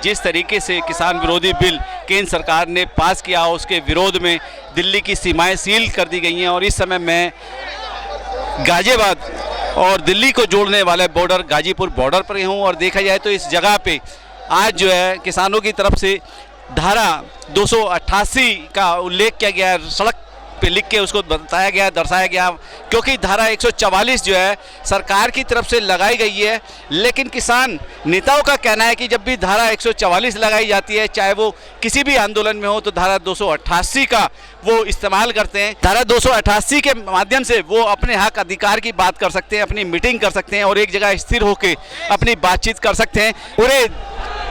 जिस तरीके से किसान विरोधी बिल केंद्र सरकार ने पास किया, उसके विरोध में दिल्ली की सीमाएं सील कर दी गई हैं। और इस समय मैं गाजियाबाद और दिल्ली को जोड़ने वाले बॉर्डर गाजीपुर बॉर्डर पर हूँ। और देखा जाए तो इस जगह पे आज जो है किसानों की तरफ से धारा 288 का उल्लेख किया गया है, सड़क पे लिख के उसको बताया गया, दर्शाया गया, क्योंकि धारा 144 जो है सरकार की तरफ से लगाई गई है। लेकिन किसान नेताओं का कहना है कि जब भी धारा 144 लगाई जाती है, चाहे वो किसी भी आंदोलन में हो, तो धारा 288 का वो इस्तेमाल करते हैं। धारा 288 के माध्यम से वो अपने हक अधिकार की बात कर सकते हैं, अपनी मीटिंग कर सकते हैं और एक जगह स्थिर होकर अपनी बातचीत कर सकते हैं। पूरे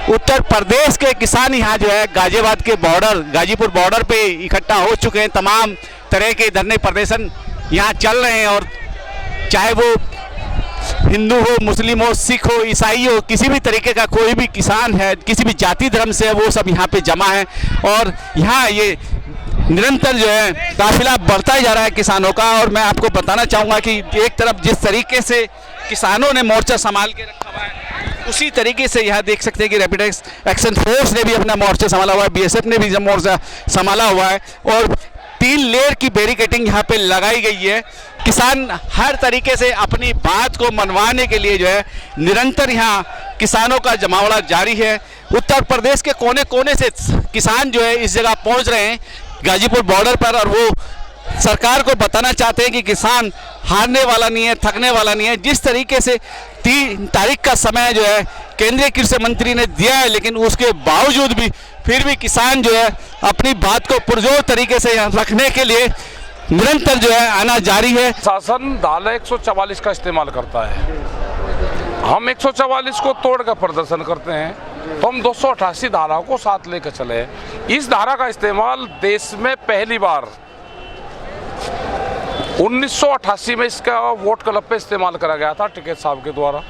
उत्तर प्रदेश के किसान यहाँ जो है गाजियाबाद के बॉर्डर, गाजीपुर बॉर्डर पे इकट्ठा हो चुके हैं। तमाम तरह के धरने प्रदर्शन यहाँ चल रहे हैं और चाहे वो हिंदू हो, मुस्लिम हो, सिख हो, ईसाई हो, किसी भी तरीके का कोई भी किसान है, किसी भी जाति धर्म से है, वो सब यहाँ पे जमा है। और यहाँ ये निरंतर जो है काफिला बढ़ता ही जा रहा है किसानों का। और मैं आपको बताना चाहूँगा कि एक तरफ जिस तरीके से किसानों ने मोर्चा संभाल के रखा हुआ है, उसी तरीके से यहाँ देख सकते हैं कि रैपिड एक्शन फोर्स ने भी अपना मोर्चा संभाला हुआ है, बीएसएफ ने भी मोर्चा संभाला हुआ है और 3 लेयर की बैरिकेडिंग यहाँ पे लगाई गई है। किसान हर तरीके से अपनी बात को मनवाने के लिए जो है निरंतर यहाँ किसानों का जमावड़ा जारी है। उत्तर प्रदेश के कोने कोने से किसान जो है इस जगह पहुँच रहे हैं गाजीपुर बॉर्डर पर, और वो सरकार को बताना चाहते हैं कि किसान हारने वाला नहीं है, थकने वाला नहीं है। जिस तरीके से 3 तारीख का समय जो है केंद्रीय कृषि मंत्री ने दिया है, लेकिन उसके बावजूद भी फिर भी किसान जो है अपनी बात को पुरजोर तरीके से रखने के लिए निरंतर जो है आना जारी है। शासन धारा 144 का इस्तेमाल करता है, हम 144 को तोड़ कर प्रदर्शन करते हैं, तो हम 288 धाराओं को साथ लेकर चले। इस धारा का इस्तेमाल देश में पहली बार 1988 में इसका वोट क्लब पे इस्तेमाल करा गया था टिकैत साहब के द्वारा।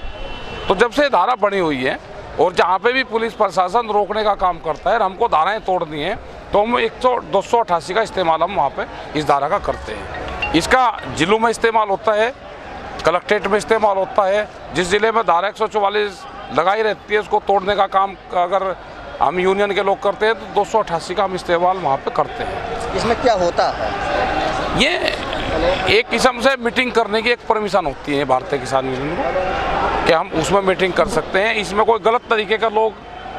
तो जब से धारा बनी हुई है और जहाँ पे भी पुलिस प्रशासन रोकने का काम करता है, हमको धाराएं तोड़नी है, तो हम 288 का इस्तेमाल हम वहाँ पे इस धारा का करते हैं। इसका जिलों में इस्तेमाल होता है, कलेक्ट्रेट में इस्तेमाल होता है। जिस जिले में धारा 144 लगाई रहती है, उसको तोड़ने का काम अगर हम यूनियन के लोग करते हैं तो 288 का हम इस्तेमाल वहाँ पे करते हैं। इसमें क्या होता है? ये एक किस्म से मीटिंग करने की एक परमिशन होती है भारतीय किसान यूनियन को, कि हम उसमें मीटिंग कर सकते हैं। इसमें कोई गलत तरीके का लोग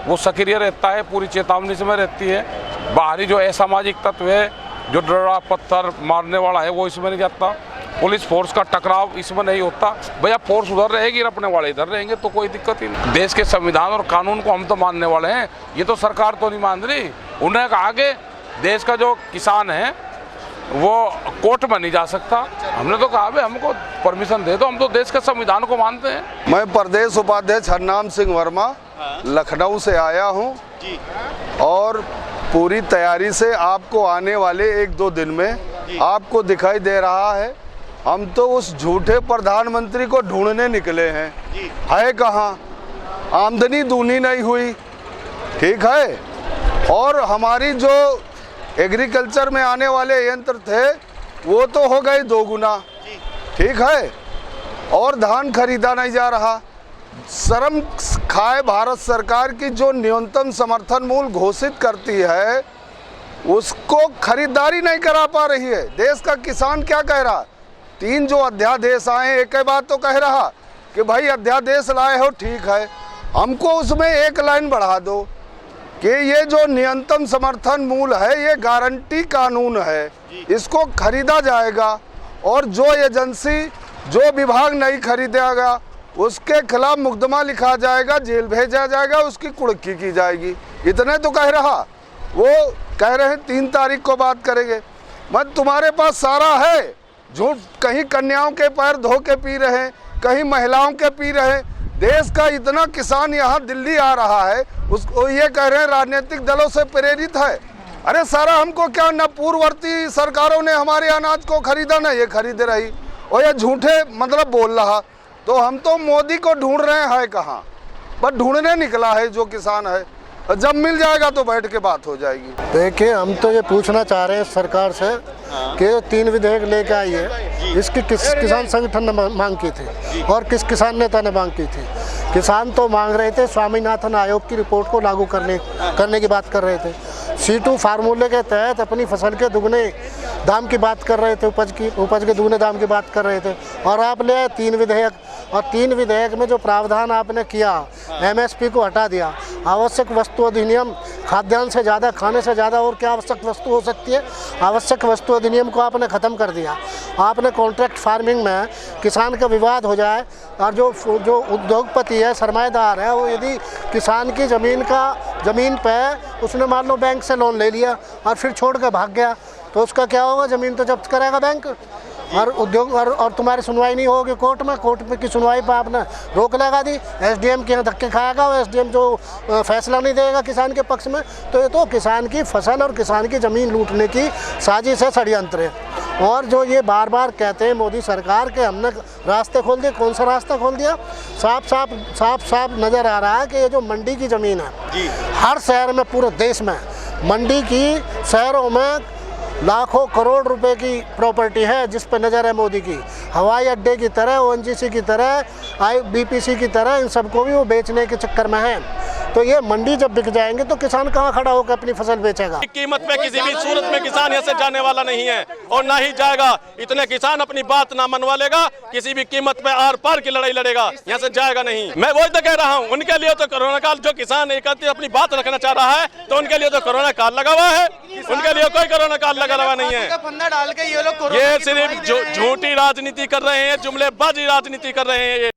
वो सक्रिय रहता है, पूरी चेतावनी इसमें रहती है। बाहरी जो असामाजिक तत्व है, जो डरा पत्थर मारने वाला है, वो इसमें नहीं जाता। पुलिस फोर्स का टकराव इसमें नहीं होता। भैया फोर्स उधर रहेगी, अपने वाले इधर रहेंगे, तो कोई दिक्कत ही नहीं। देश के संविधान और कानून को हम तो मानने वाले हैं, ये तो सरकार तो नहीं मान रही। उन्हें कहा कि देश का जो किसान है वो कोर्ट में नहीं जा सकता। हमने तो कहा भाई हमको परमिशन दे दो, हम तो देश के संविधान को मानते हैं। मैं प्रदेश उपाध्यक्ष हरनाम सिंह वर्मा लखनऊ से आया हूं और पूरी तैयारी से आपको आने वाले 1-2 दिन में आपको दिखाई दे रहा है। हम तो उस झूठे प्रधानमंत्री को ढूंढने निकले हैं, है कहाँ? आमदनी दूनी नहीं हुई, ठीक है, और हमारी जो एग्रीकल्चर में आने वाले यंत्र थे वो तो हो गए 2 गुना, ठीक है, और धान खरीदा नहीं जा रहा। शर्म खाए भारत सरकार की जो न्यूनतम समर्थन मूल्य घोषित करती है उसको खरीदारी नहीं करा पा रही है। देश का किसान क्या कह रहा? 3 जो अध्यादेश आए, एक ही बात तो कह रहा कि भाई अध्यादेश लाए हो ठीक है, हमको उसमें एक लाइन बढ़ा दो कि ये जो न्यूनतम समर्थन मूल्य है ये गारंटी कानून है, इसको खरीदा जाएगा और जो एजेंसी जो विभाग नहीं खरीदेगा उसके खिलाफ मुकदमा लिखा जाएगा, जेल भेजा जाएगा, उसकी कुड़की की जाएगी। इतने तो कह रहा। वो कह रहे हैं 3 तारीख को बात करेंगे। मत तुम्हारे पास सारा है झूठ, कहीं कन्याओं के पैर धो के पी रहे हैं, कहीं महिलाओं के पी रहे हैं। देश का इतना किसान यहाँ दिल्ली आ रहा है, उसको ये कह रहे हैं राजनीतिक दलों से प्रेरित है। अरे सारा हमको क्या, न पूर्ववर्ती सरकारों ने हमारे अनाज को खरीदा, न ये खरीद रही, और ये झूठे मतलब बोल रहा। तो हम तो मोदी को ढूंढ रहे हैं कहाँ, बस ढूंढने निकला है जो किसान है। जब मिल जाएगा तो बैठ के बात हो जाएगी। देखिए, हम तो ये पूछना चाह रहे हैं सरकार से कि 3 विधेयक लेके आई है, इसकी किस किसान संगठन ने मांग की थी और किस किसान नेता ने मांग की थी? किसान तो मांग रहे थे स्वामीनाथन आयोग की रिपोर्ट को लागू करने की बात कर रहे थे। C2 फार्मूले के तहत अपनी फसल के दुगने दाम की बात कर रहे थे, उपज के दुगने दाम की बात कर रहे थे। और आप ले आए 3 विधेयक, और 3 विधेयक में जो प्रावधान आपने किया, MSP को हटा दिया। आवश्यक वस्तु अधिनियम, खाद्यान्न से ज़्यादा, खाने से ज़्यादा और क्या आवश्यक वस्तु हो सकती है, आवश्यक वस्तु अधिनियम को आपने ख़त्म कर दिया। आपने कॉन्ट्रैक्ट फार्मिंग में किसान का विवाद हो जाए और जो उद्योगपति है, सरमाएदार है, वो यदि किसान की ज़मीन पे उसने मान लो बैंक से लोन ले लिया और फिर छोड़ कर भाग गया, तो उसका क्या होगा? ज़मीन तो जब्त करेगा बैंक, और उद्योग और तुम्हारी सुनवाई नहीं होगी कोर्ट में। कोर्ट में की सुनवाई पर आपने रोक लगा दी। SDM के यहाँ धक्के खाएगा, और SDM जो फैसला नहीं देगा किसान के पक्ष में, तो ये तो किसान की फसल और किसान की ज़मीन लूटने की साजिश है, षड्यंत्र है। और जो ये बार बार कहते हैं मोदी सरकार के हमने रास्ते खोल दिए, कौन सा रास्ता खोल दिया? साफ नज़र आ रहा है कि ये जो मंडी की ज़मीन है, हर शहर में, पूरे देश में मंडी की, शहरों में लाखों करोड़ रुपए की प्रॉपर्टी है जिस पर नज़र है मोदी की। हवाई अड्डे की तरह, ONGC की तरह, BPC की तरह, इन सबको भी वो बेचने के चक्कर में है। तो ये मंडी जब बिक जाएंगे तो किसान कहाँ खड़ा होकर अपनी फसल बेचेगा? कीमत पे किसी भी सूरत में किसान यहाँ से जाने वाला नहीं है और ना ही जाएगा। इतने किसान अपनी बात ना मनवा लेगा, किसी भी कीमत पे आर पार की लड़ाई लड़ेगा, यहाँ से जाएगा नहीं। मैं वही तो कह रहा हूँ, उनके लिए तो कोरोना काल, जो किसान एक अपनी बात रखना चाह रहा है तो उनके लिए तो कोरोना काल लगा हुआ है, उनके लिए कोई कोरोना काल लगा हुआ नहीं है। डाल के ये लोग ये सिर्फ झूठी राजनीति कर रहे हैं, जुमलेबाजी राजनीति कर रहे हैं ये।